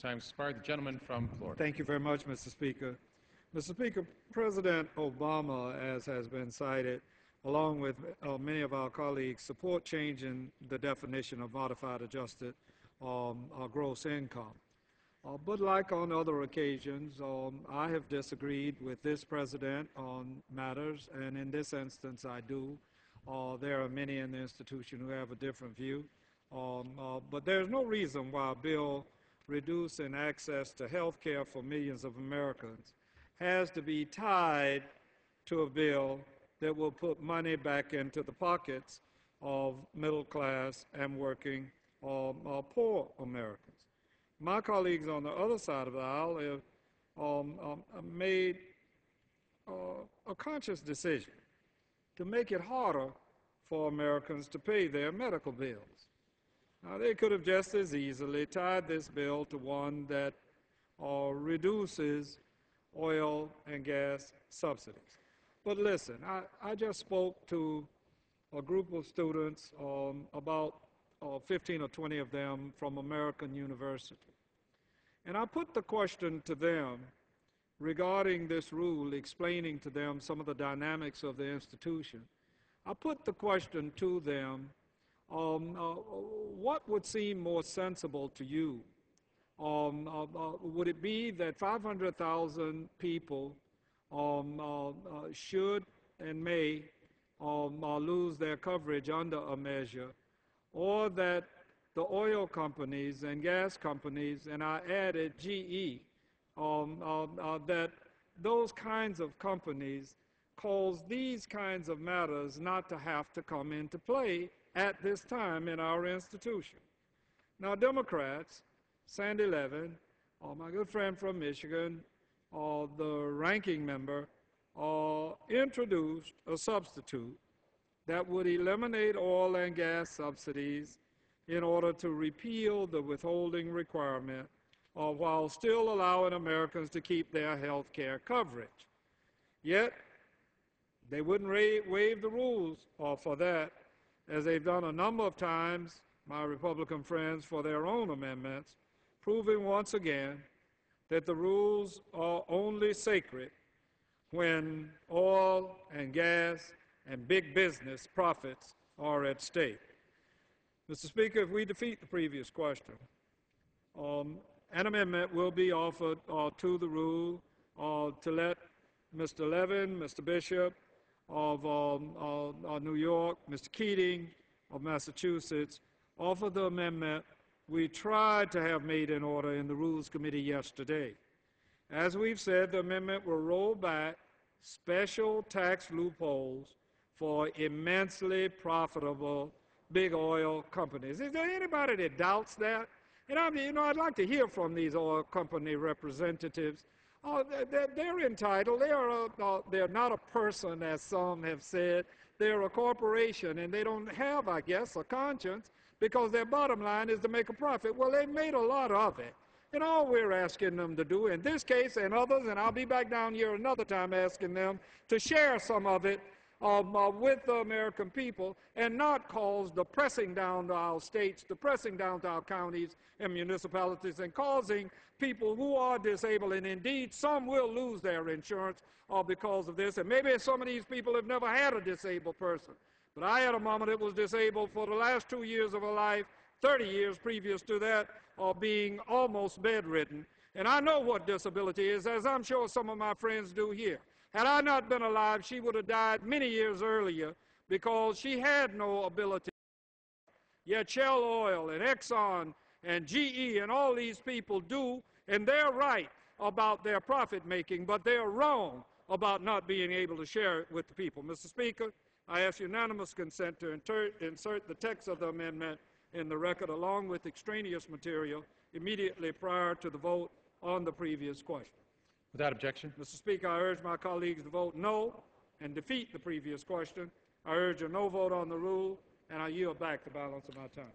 time expired. The gentleman from Florida. Thank you very much, Mr. Speaker. Mr. Speaker, President Obama, as has been cited, along with many of our colleagues, support changing the definition of modified adjusted gross income. But like on other occasions, I have disagreed with this president on matters, and in this instance I do. There are many in the institution who have a different view. But there's no reason why a bill reducing access to health care for millions of Americans has to be tied to a bill that will put money back into the pockets of middle class and working poor Americans. My colleagues on the other side of the aisle have made a conscious decision to make it harder for Americans to pay their medical bills. Now, they could have just as easily tied this bill to one that reduces oil and gas subsidies. But listen, I just spoke to a group of students, about 15 or 20 of them from American University. And I put the question to them regarding this rule, explaining to them some of the dynamics of the institution. I put the question to them, what would seem more sensible to you? Would it be that 500,000 people should and may lose their coverage under a measure, or that the oil companies and gas companies, and I added GE, that those kinds of companies cause these kinds of matters not to have to come into play at this time in our institution? Now, Democrats, Sandy Levin, my good friend from Michigan, the ranking member, introduced a substitute that would eliminate oil and gas subsidies in order to repeal the withholding requirement while still allowing Americans to keep their health care coverage. Yet, they wouldn't waive the rules for that, as they've done a number of times, my Republican friends, for their own amendments, proving once again that the rules are only sacred when oil and gas and big business profits are at stake. Mr. Speaker, if we defeat the previous question, an amendment will be offered to the rule to let Mr. Levin, Mr. Bishop of New York, Mr. Keating of Massachusetts offer the amendment we tried to have made in order in the Rules Committee yesterday. As we've said, the amendment will roll back special tax loopholes for immensely profitable big oil companies. Is there anybody that doubts that? And I'd like to hear from these oil company representatives. They're entitled. They're not a person, as some have said. They're a corporation, and they don't have, I guess, a conscience, because their bottom line is to make a profit. Well, they've made a lot of it. And all we're asking them to do in this case and others, and I'll be back down here another time asking them to share some of it with the American people and not cause the pressing down to our states, the pressing down to our counties and municipalities, and causing people who are disabled, and indeed some will lose their insurance because of this, and maybe some of these people have never had a disabled person. But I had a mama that was disabled for the last 2 years of her life, 30 years previous to that, being almost bedridden. And I know what disability is, as I'm sure some of my friends do here. Had I not been alive, she would have died many years earlier because she had no ability. Yet Shell Oil and Exxon and GE and all these people do, and they're right about their profit making, but they're wrong about not being able to share it with the people. Mr. Speaker, I ask unanimous consent to insert the text of the amendment in the record along with extraneous material immediately prior to the vote on the previous question. Without objection. Mr. Speaker, I urge my colleagues to vote no and defeat the previous question. I urge a no vote on the rule, and I yield back the balance of my time.